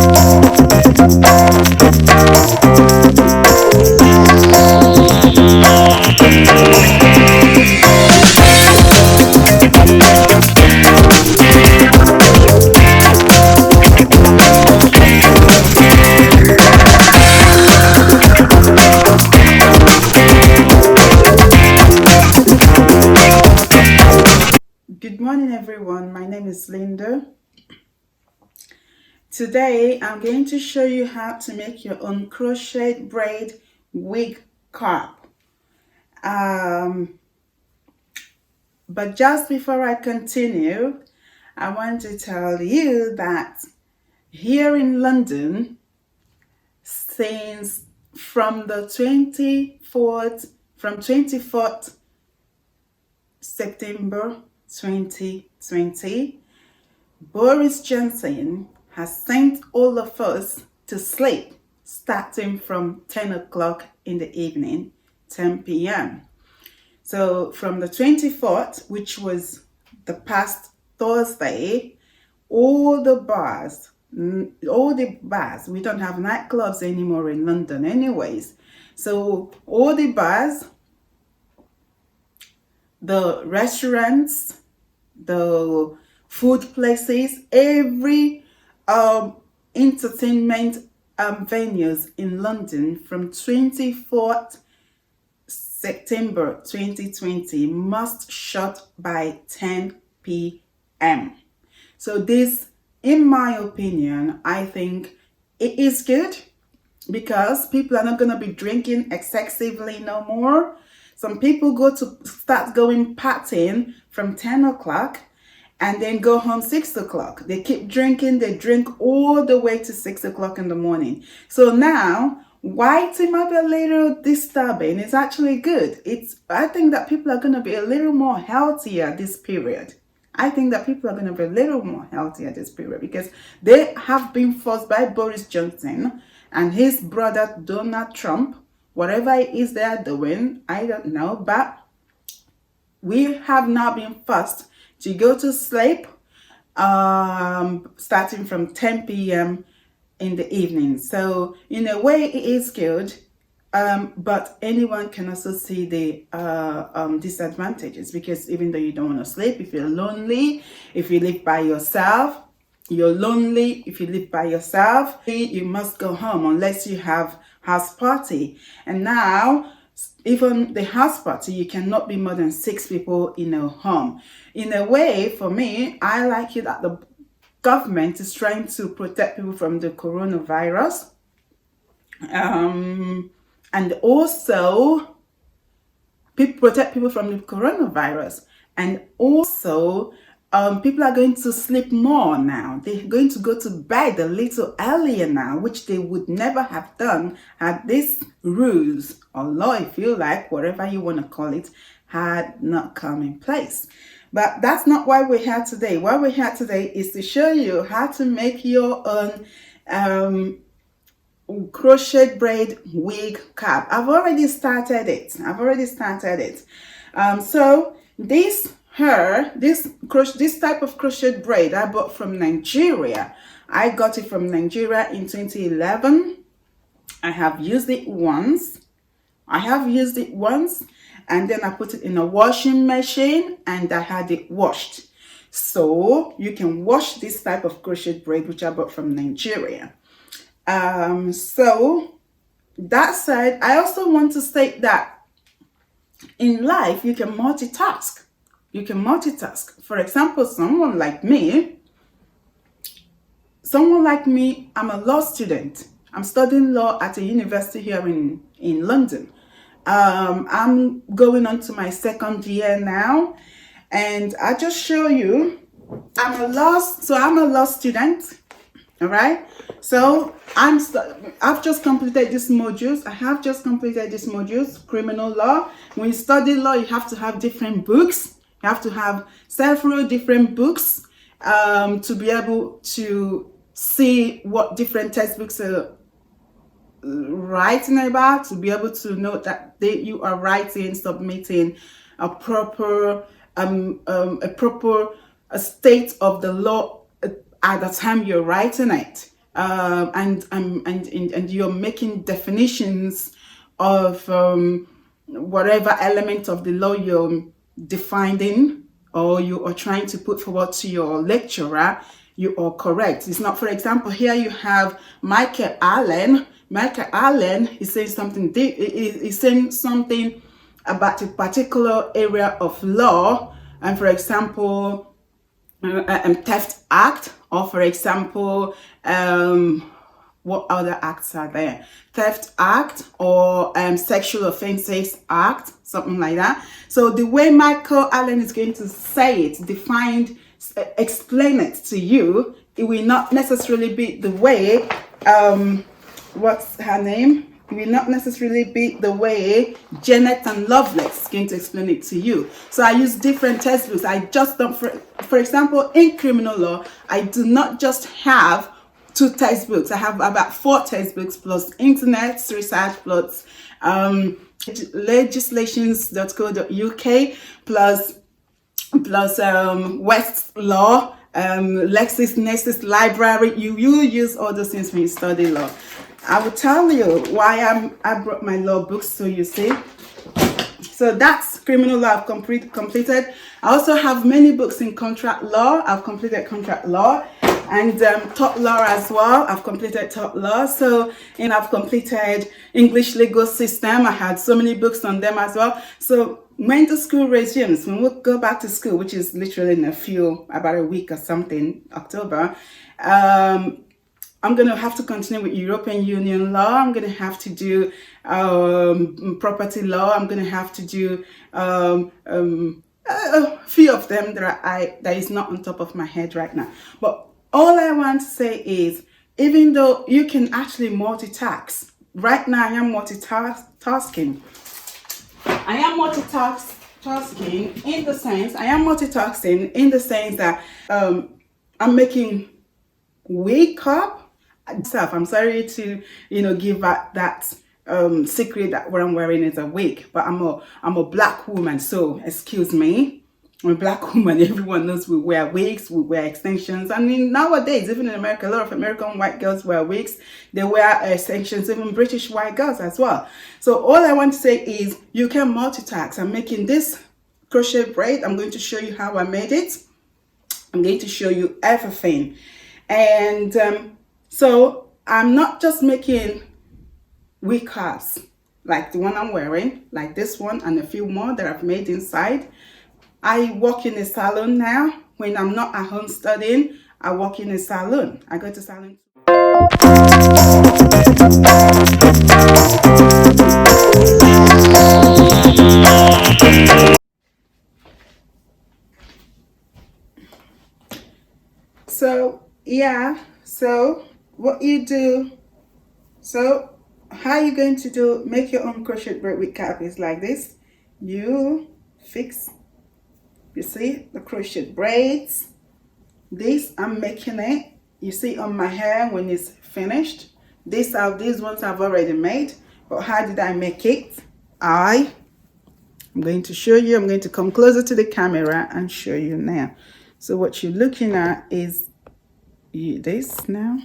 Good morning everyone, my name is Linda. Today I'm going to show you how to make your own crochet braid wig cap. But just before I continue, I want to tell you that here in London, since from 24th September 2020, Boris Johnson has sent all of us to sleep starting from 10 o'clock in the evening, 10 p.m. So from the 24th, which was the past Thursday, all the bars, we don't have nightclubs anymore in London anyways. So all the bars, the restaurants, the food places, every entertainment venues in London from 24th September 2020 must shut by 10 p.m. So this, in my opinion, I think it is good because people are not going to be drinking excessively no more. Some people start going partying from 10 o'clock and then go home 6 o'clock. They keep drinking, they drink all the way to 6 o'clock in the morning. So now, while it might be a little disturbing, it's actually good. I think that people are going to be a little more healthier this period. I think that people are going to be a little more healthier this period because they have been forced by Boris Johnson and his brother Donald Trump. Whatever it is they are doing, I don't know, but we have now been forced to go to sleep starting from 10 p.m. in the evening. So in a way it is good, but anyone can also see the disadvantages, because even though you don't want to sleep, if you're lonely, if you live by yourself, you're lonely. If you live by yourself, you must go home unless you have house party. And now, even the house party, you cannot be more than 6 people in a home. In a way, for me, I like it that the government is trying to protect people from the coronavirus. And also, protect people from the coronavirus. And also, people are going to sleep more now. They're going to go to bed a little earlier now, which they would never have done had these rules or law, if you like, whatever you want to call it, had not come in place. But that's not why we're here today. Why we're here today is to show you how to make your own crochet braid wig cap. I've already started it. So this type of crochet braid I bought from Nigeria. I got it from Nigeria in 2011. I have used it once, and then I put it in a washing machine and I had it washed. So you can wash this type of crochet braid which I bought from Nigeria. So that said, I also want to state that in life you can multitask. For example, someone like me, I'm a law student. I'm studying law at a university here in London. I'm going on to my second year now, and I just show you, I'm a law student. All right, so I've just completed these modules. Criminal law. When you study law, you have to have different books. You have to have several different books to be able to see what different textbooks are writing about, to be able to know that you are submitting a proper state of the law at the time you're writing it. and you're making definitions of whatever element of the law you're defining or you are trying to put forward to your lecturer, you are correct. It's not, for example, here you have Michael Allen. Michael Allen is saying something is saying something about a particular area of law, and for example, theft act, or for example, what other acts are there? Theft act or sexual offenses act, something like that. So the way Michael Allen is going to say it, explain it to you, it will not necessarily be the way what's her name? It will not necessarily be the way Janet and Lovelace is going to explain it to you. So I use different textbooks. I just don't, for example, in criminal law, I do not just have 2 textbooks. I have about 4 textbooks plus internet research plus legislations.co.uk plus Westlaw, LexisNexis library. You use all those things when you study law. I will tell you why I brought my law books, so you see. So that's criminal law I've completed. I also have many books in contract law. I've completed contract law, and tort law as well. I've completed tort law. So, and I've completed English legal system. I had so many books on them as well. So when the school resumes, when we go back to school, which is literally in about a week or something, October, I'm going to have to continue with European Union law. I'm going to have to do property law. I'm going to have to do a few of them that is not on top of my head right now. But all I want to say is, even though you can actually multitask, right now I am multitasking. I am multitasking in the sense that I'm making wake up. I'm sorry to give out that secret that what I'm wearing is a wig, but I'm a black woman, so excuse me. I'm a black woman. Everyone knows we wear wigs, we wear extensions. I mean, nowadays, even in America, a lot of American white girls wear wigs. They wear extensions, even British white girls as well. So all I want to say is you can multitask. I'm making this crochet braid. I'm going to show you how I made it. I'm going to show you everything. And so I'm not just making wig caps like the one I'm wearing, like this one and a few more that I've made inside. I work in a salon now. When I'm not at home studying, I work in a salon. I go to salon. So yeah, so what you do, so how you going to make your own crochet braid wig cap is like this. You fix, you see the crochet braids. This I'm making it, you see on my hair when it's finished. These ones I've already made, but how did I make it? I'm going to show you. I'm going to come closer to the camera and show you now. So what you're looking at is this now.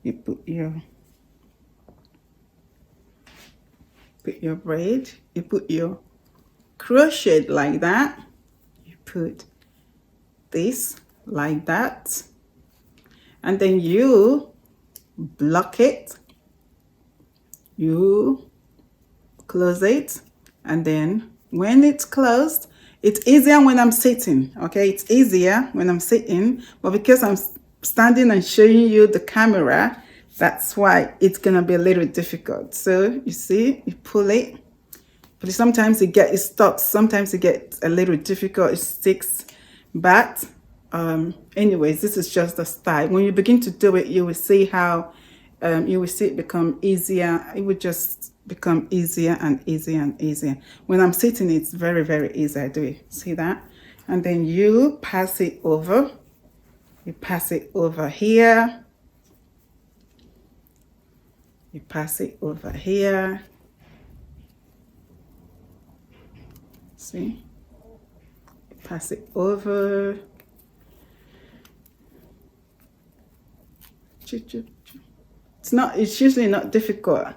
You put your braid, you put your crochet like that, you put this like that, and then you block it, you close it, and then when it's closed, it's easier when I'm sitting. Okay, it's easier when I'm sitting, but because I'm standing and showing you the camera, that's why it's gonna be a little difficult. So you see, you pull it, but sometimes it gets stuck, sometimes it gets a little difficult, it sticks. But anyways, this is just the style. When you begin to do it, you will see how you will see it become easier. It will just become easier and easier and easier. When I'm sitting, it's very, very easy. I do it. See that? And then you pass it over. You pass it over here. You pass it over here. See? You pass it over. It's usually not difficult.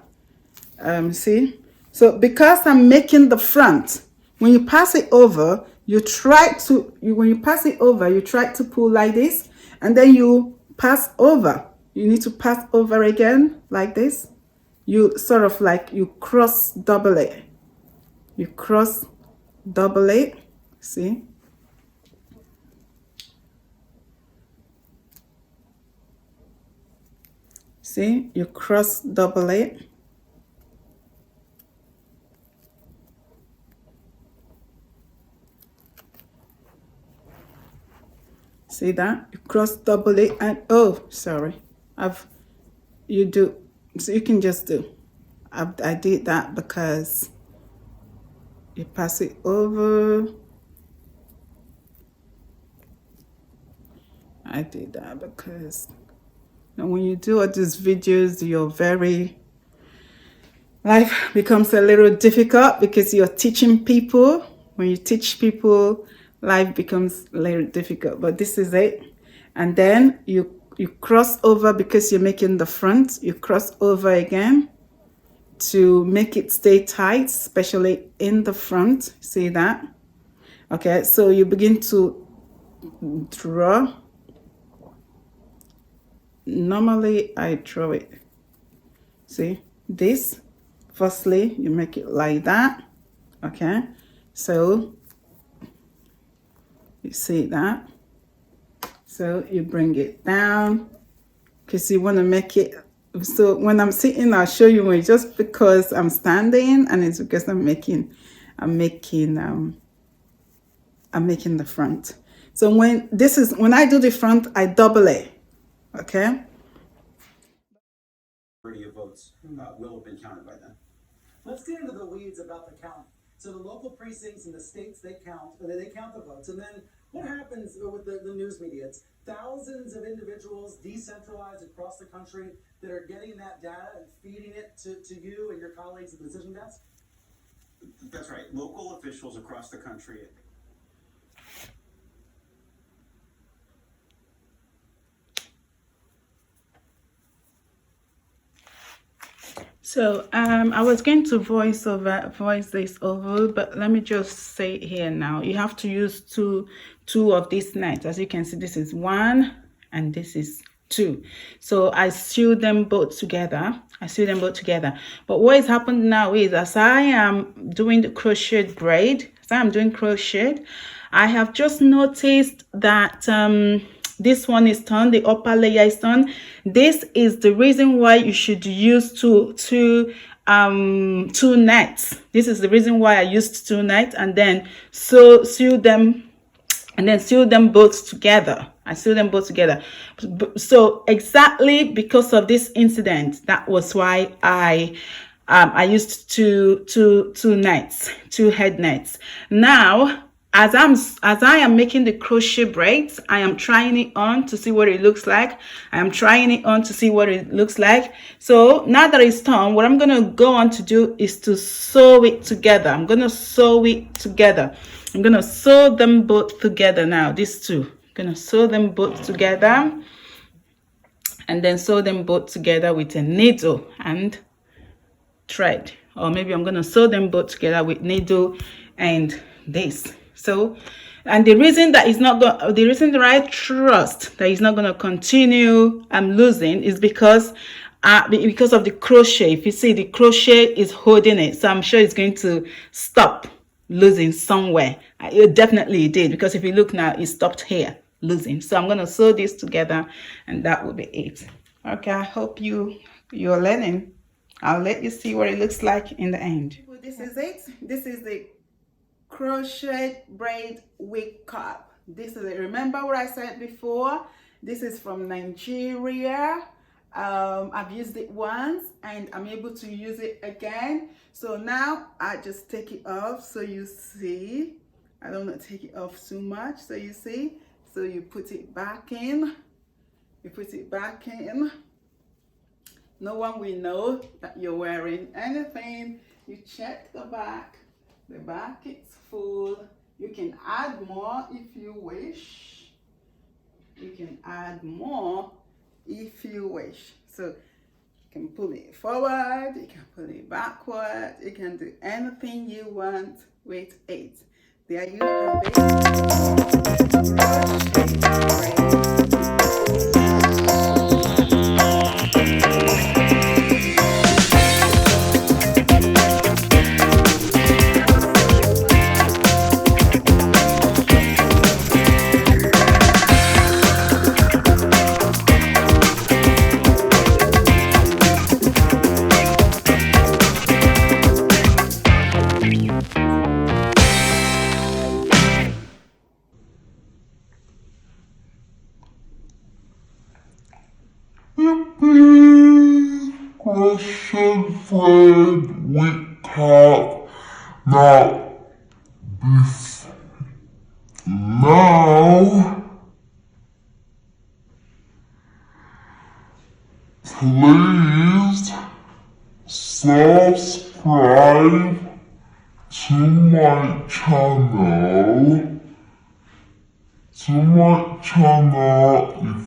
See, so because I'm making the front, when you pass it over, when you pass it over, you try to pull like this, and then you pass over. You need to pass over again like this. You sort of like you cross double it. You cross double it. See? See? You cross double it. See that? You cross double it and oh, sorry. You do, so you can just do. I did that because you pass it over. I did that because when you do all these videos, life becomes a little difficult because you're teaching people. When you teach people, life becomes a little difficult, but this is it. And then you cross over because you're making the front. You cross over again to make it stay tight, especially in the front. See that? Okay, so you begin to draw. Normally I draw it. See this? Firstly, you make it like that. Okay, so you see that? So you bring it down because you want to make it. So when I'm sitting, I'll show you when, just because I'm standing, and it's because I'm making the front. So when I do the front, I double it. Okay. Of votes will have been counted by then. Let's get into the weeds about the count. So the local precincts and the states, they count the votes, and then what happens with the news media? It's thousands of individuals decentralized across the country that are getting that data and feeding it to you and your colleagues at the decision desk? That's right. Local officials across the country. So I was going to voice this over, but let me just say it here now. You have to use two of these nets. As you can see, this is 1 and this is 2. So I sew them both together. But what has happened now is, as I am doing the crochet braid, I have just noticed that this one is done, the upper layer is done. This is the reason why you should use two nets. This is the reason why I used 2 nets, and then sew them both together. I sew them both together. So exactly because of this incident, that was why I used two head nets. Now, as I am making the crochet braids, I am trying it on to see what it looks like. So now that it's done, what I'm going to go on to do is to sew it together. I'm going to sew them both together now, these two. I'm going to sew them both together, and then sew them both together with a needle and thread. Or maybe I'm going to sew them both together with needle and this. So, and the reason that I trust that it's not going to continue losing is because of the crochet. If you see, the crochet is holding it, so I'm sure it's going to stop losing somewhere. It definitely did, because if you look now, it stopped here losing. So I'm going to sew this together, and that will be it. Okay, I hope you're learning. I'll let you see what it looks like in the end. This is it. This is the Crochet Braid Wig Cap. This is it. Remember what I said before? This is from Nigeria. I've used it once and I'm able to use it again. So now I just take it off, so you see. I don't want to take it off too much, so you see. So you put it back in. No one will know that you're wearing anything. You check the back. The back is full. You can add more if you wish. You can add more if you wish. So you can pull it forward, you can pull it backward, you can do anything you want with it. There you have it. Crochet Crochet Braids Wig Cap. Now, please subscribe to my channel.